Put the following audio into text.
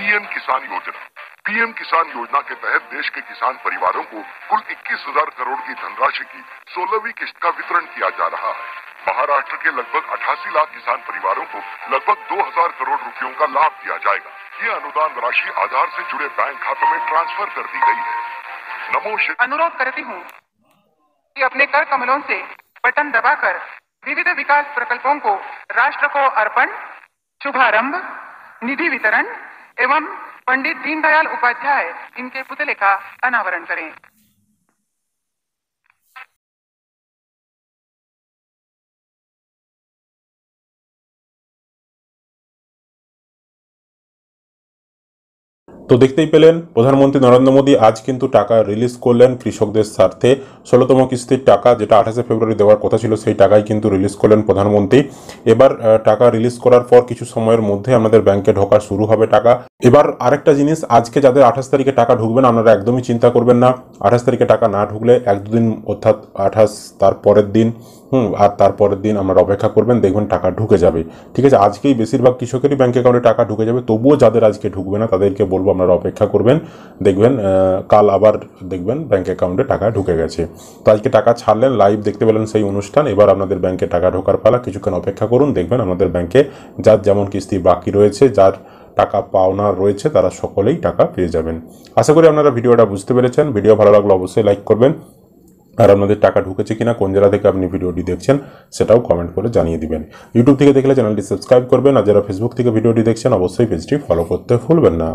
PM किसान योजना। PM किसान योजना के तहत देश के किसान परिवारों को कुल 21,000 करोड़ की धनराशि की 16वीं किस्त का वितरण किया जा रहा है। महाराष्ट्र के लगभग 88 लाख किसान परिवारों को लगभग 2,000 करोड़ रुपयों का लाभ दिया जाएगा। ये अनुदान राशि आधार से जुड़े बैंक खातों में ट्रांसफर कर दी गई है। अनुरोध करती हूँ कि अपने कर कमलों से बटन दबाकर विविध विकास प्रकल्पों को राष्ट्र को अर्पण, शुभारंभ, निधि वितरण एवं पंडित दीनदयाल उपाध्याय इनके पुतले का अनावरण करें। তো দেখতেই পেলেন প্রধানমন্ত্রী নরেন্দ্র মোদী আজ কিন্তু টাকা রিলিজ করলেন কৃষকদের স্বার্থে। 16তম কিস্তির টাকা যেটা 28শে ফেব্রুয়ারি দেওয়ার কথা ছিল সেই টাকাই কিন্তু রিলিজ করলেন প্রধানমন্ত্রী। এবার টাকা রিলিজ করার পর কিছু সময়ের মধ্যে আমাদের ব্যাংকে ঢোকা শুরু হবে টাকা। এবার আরেকটা জিনিস, আজকে যাদের 28 তারিখে টাকা ঢুকবেন আপনারা একদমই চিন্তা করবেন না। 28 তারিখে টাকা না ঢুকলে 1-2 দিন অর্থাৎ 28 তার পরের দিন আর তারপরের দিন আপনারা অপেক্ষা করবেন, দেখবেন টাকা ঢুকে যাবে। ঠিক আছে, আজকেই বেশিরভাগ কৃষকেরই ব্যাংক অ্যাকাউন্টে টাকা ঢুকে যাবে। তবুও যাদের আজকে ঢুকবে না তাদেরকে বলবো আপনারা অপেক্ষা করবেন, দেখবেন কাল আবার দেখবেন ব্যাংক অ্যাকাউন্টে টাকা ঢুকে গেছে। তো আজকে টাকা ছাড়লেন, লাইভ দেখতে পেলেন সেই অনুষ্ঠান। এবার আপনাদের ব্যাংকে টাকা ঢোকার পালা, কিছুক্ষণ অপেক্ষা করুন, দেখবেন আমাদের ব্যাংকে যার যেমন কিস্তি বাকি রয়েছে, যার টাকা পাওনা রয়েছে তারা সকলেই টাকা পেয়ে যাবেন। আশা করি আপনারা ভিডিওটা বুঝতে পেরেছেন। ভিডিও ভালো লাগলে অবশ্যই লাইক করবেন, আর আপনাদের টাকা ঢুকেছে কিনা, কোন জেলা থেকে আপনি ভিডিওটি দেখছেন সেটাও কমেন্ট করে জানিয়ে দিবেন। ইউটিউব থেকে দেখলে চ্যানেলটি সাবস্ক্রাইব করবেন, আর যারা ফেসবুক থেকে ভিডিওটি দেখছেন অবশ্যই পেজটি ফলো করতে ভুলবেন না।